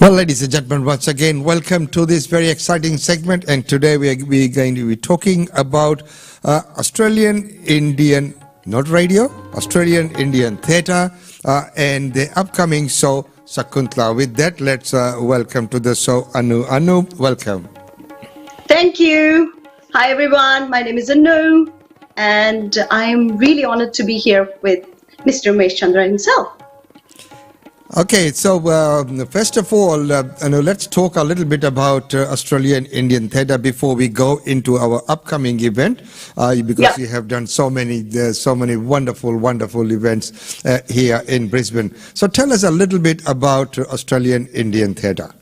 Well, ladies and gentlemen, once again, welcome to this very exciting segment. And today we're going to be talking about Australian Indian, not radio, Australian Indian theatre and the upcoming show, Shakuntala. With that, let's welcome to the show Anu. Anu, welcome. Thank you. Hi, everyone. My name is Anu, and I'm really honored to be here with Mr. Umesh Chandra himself. Okay, so first of all, let's talk a little bit about Australian Indian theatre before we go into our upcoming event, because we have done so many wonderful events here in Brisbane. So tell us a little bit about Australian Indian theatre.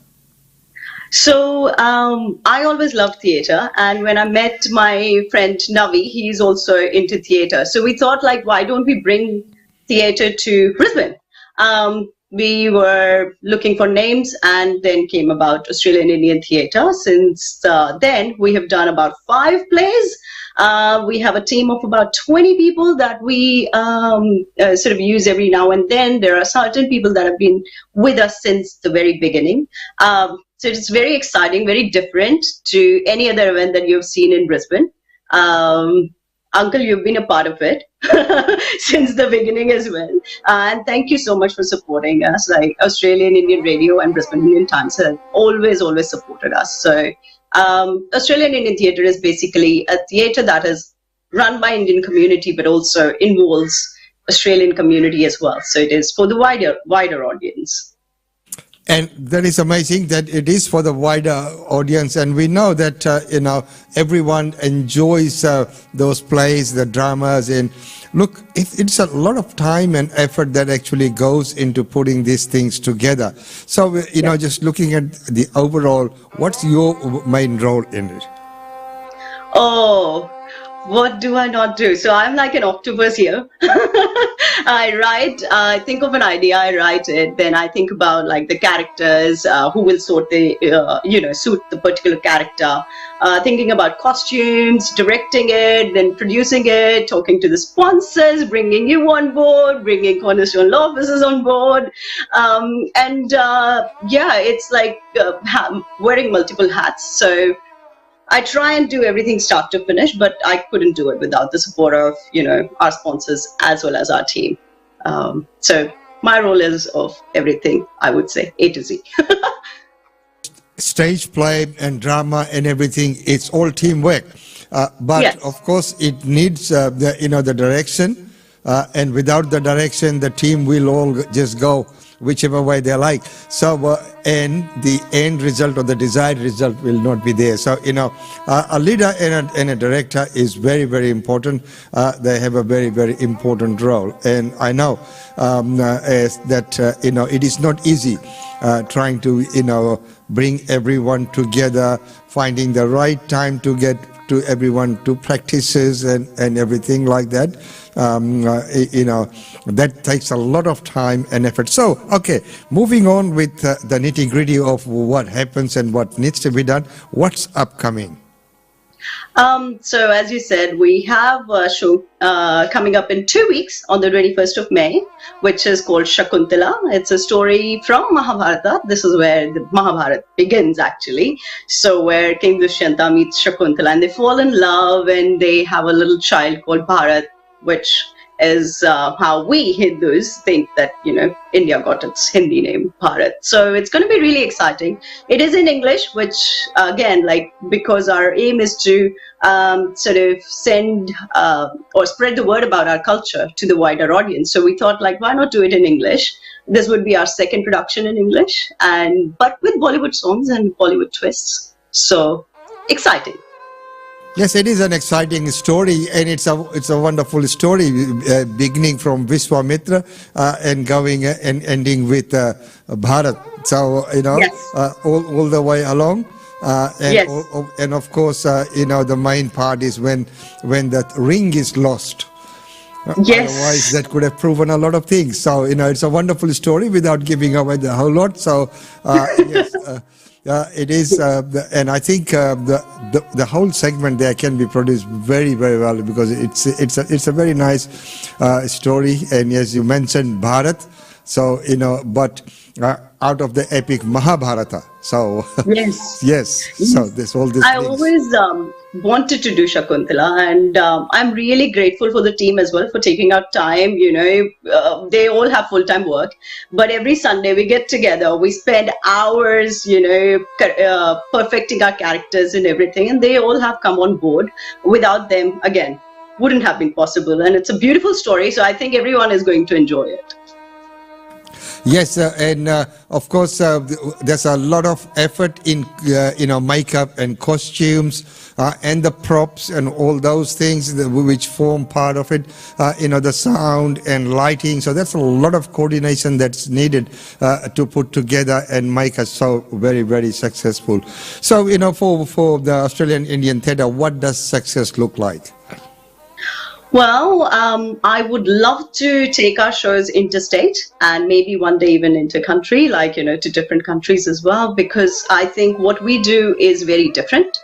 So I always loved theatre, and when I met my friend Navi, he's also into theatre. So we thought, like, why don't we bring theatre to Brisbane? We were looking for names and then came about Australian Indian Theatre. Since then, we have done about 5 plays. We have a team of about 20 people that we sort of use every now and then. There are certain people that have been with us since the very beginning. So it's very exciting, very different to any other event that you've seen in Brisbane. Uncle, you've been a part of it since the beginning as well. And thank you so much for supporting us. Like Australian Indian Radio and Brisbane Indian Times have always supported us. So Australian Indian Theatre is basically a theatre that is run by Indian community, but also involves Australian community as well. So it is for the wider audience. And that is amazing that it is for the wider audience, and we know that everyone enjoys those plays, the dramas, and look, it's a lot of time and effort that actually goes into putting these things together. So just looking at the overall, what's your main role in it? Oh, what do I not do? So I'm like an octopus here. I think of an idea, I write it, then I think about like the characters, who will suit the particular character, thinking about costumes, directing it, then producing it, talking to the sponsors, bringing you on board, bringing cornerstone law officers on board. It's like wearing multiple hats. So I try and do everything start to finish, but I couldn't do it without the support of, our sponsors as well as our team. So my role is of everything, I would say, A to Z. Stage play and drama and everything, it's all teamwork. But yes, of course, it needs the direction. And without the direction, the team will all just go whichever way they like. So, and the end result or the desired result will not be there. So, a leader and a director is very, very important. They have a very, very important role. And I know that, it is not easy trying to, bring everyone together, finding the right time to get to everyone to practices and everything like that. That takes a lot of time and effort. So, okay, moving on with the nitty-gritty of what happens and what needs to be done. What's upcoming? So as you said, we have a show coming up in 2 weeks on the 21st of May, which is called Shakuntala. It's a story from Mahabharata. This is where the Mahabharata begins, actually. So where King Dushyanta meets Shakuntala and they fall in love and they have a little child called Bharat, which is how we Hindus think that, India got its Hindi name, Bharat. So it's going to be really exciting. It is in English, which again, because our aim is to sort of send or spread the word about our culture to the wider audience. So we thought, why not do it in English? This would be our second production in English, but with Bollywood songs and Bollywood twists. So exciting. Yes, it is an exciting story, and it's a wonderful story, beginning from Vishwamitra and going and ending with Bharat. So yes, all the way along, and yes, and of course the main part is when that ring is lost. Yes. Otherwise, that could have proven a lot of things. So it's a wonderful story without giving away the whole lot. So yes. It is, and I think the whole segment there can be produced very, very well because it's a very nice story. And as you mentioned, Bharat, So, but out of the epic Mahabharata. So, Yes. yes, so Yes. this all these I links. always wanted to do Shakuntala, and I'm really grateful for the team as well for taking out time. They all have full-time work, but every Sunday we get together, we spend hours, perfecting our characters and everything, and they all have come on board. Without them, again, wouldn't have been possible. And it's a beautiful story, so I think everyone is going to enjoy it. Yes, and of course, there's a lot of effort in makeup and costumes and the props and all those things which form part of it. The sound and lighting. So that's a lot of coordination that's needed to put together and make us so very, very successful. So for the Australian Indian Theatre, what does success look like? Well, I would love to take our shows interstate and maybe one day even inter-country, to different countries as well, because I think what we do is very different.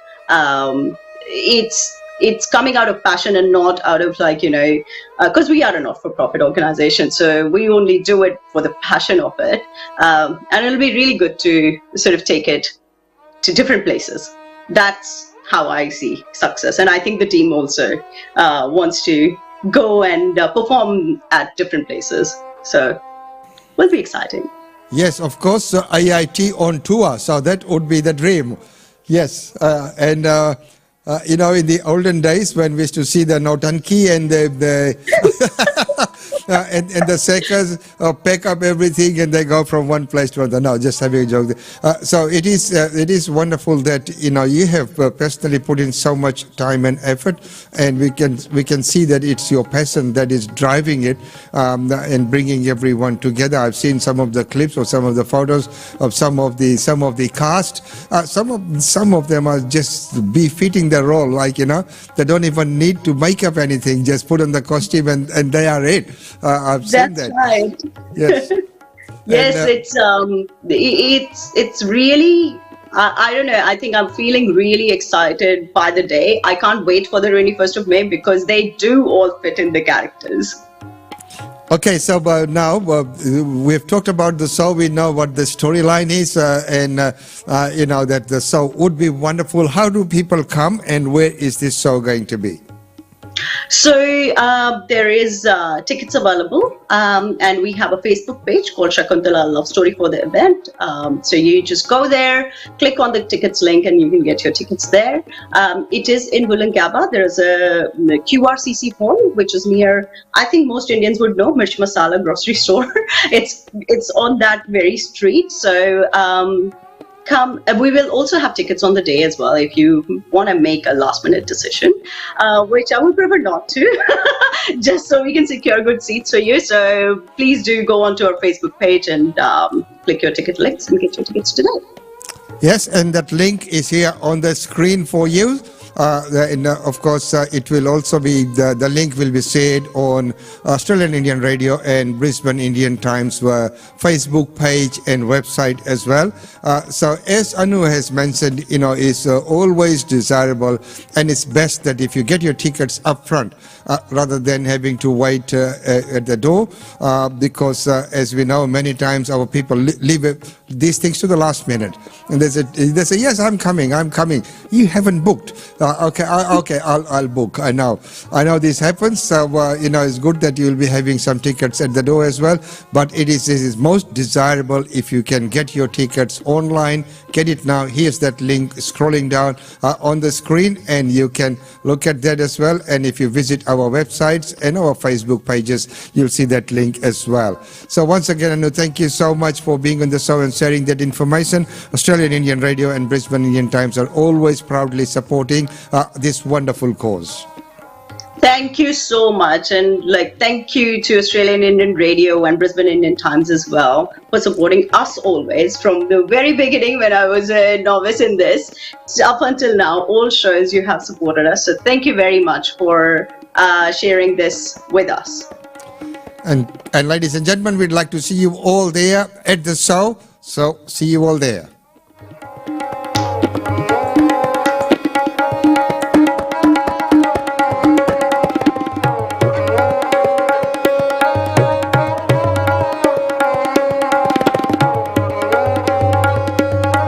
It's coming out of passion and not out of because we are a not-for-profit organization, so we only do it for the passion of it. And it'll be really good to sort of take it to different places. That's how I see success, and I think the team also wants to go and perform at different places. So, will be exciting. Yes, of course, IIT on tour. So that would be the dream. Yes, and in the olden days when we used to see the Notanki and the and the Seckers pack up everything and they go from one place to another. No, just having a joke. So it is wonderful that you have personally put in so much time and effort, and we can see that it's your passion that is driving it and bringing everyone together. I've seen some of the clips or some of the photos of some of the cast. Some of them are just befitting the role. They don't even need to make up anything. Just put on the costume and they are it. I've seen That's that. right. Yes. Yes, And, it's really. I don't know. I think I'm feeling really excited by the day. I can't wait for the 21st of May because they do all fit in the characters. Okay, so now we've talked about the show. We know what the storyline is, and that the show would be wonderful. How do people come, and where is this show going to be? So there is tickets available, and we have a Facebook page called Shakuntala Love Story for the event. So you just go there, click on the tickets link, and you can get your tickets there. It is in Wollongabba. There is a QRCC phone, which is near, I think most Indians would know, Mirch Masala grocery store. It's on that very street. So come. We will also have tickets on the day as well if you want to make a last minute decision, which I would prefer not to, just so we can secure good seats for you. So please do go onto our Facebook page and click your ticket links and get your tickets today. Yes, and that link is here on the screen for you. And of course, it will also be, the link will be shared on Australian Indian Radio and Brisbane Indian Times Facebook page and website as well. So as Anu has mentioned, it's always desirable, and it's best that if you get your tickets up front rather than having to wait at the door, because as we know, many times our people leave these things to the last minute, and they say, yes, I'm coming. You haven't booked. Okay, I'll book. I know this happens. So it's good that you'll be having some tickets at the door as well. But it is most desirable if you can get your tickets online. Get it now. Here's that link scrolling down on the screen, and you can look at that as well. And if you visit our websites and our Facebook pages, you'll see that link as well. So once again, Anu, thank you so much for being on the show and sharing that information. Australian Indian Radio and Brisbane Indian Times are always proudly supporting this wonderful cause. Thank you so much, and thank you to Australian Indian Radio and Brisbane Indian Times as well for supporting us always from the very beginning when I was a novice in this up until now. All shows you have supported us, so thank you very much for sharing this with us. And ladies and gentlemen, we'd like to see you all there at the show. So see you all there.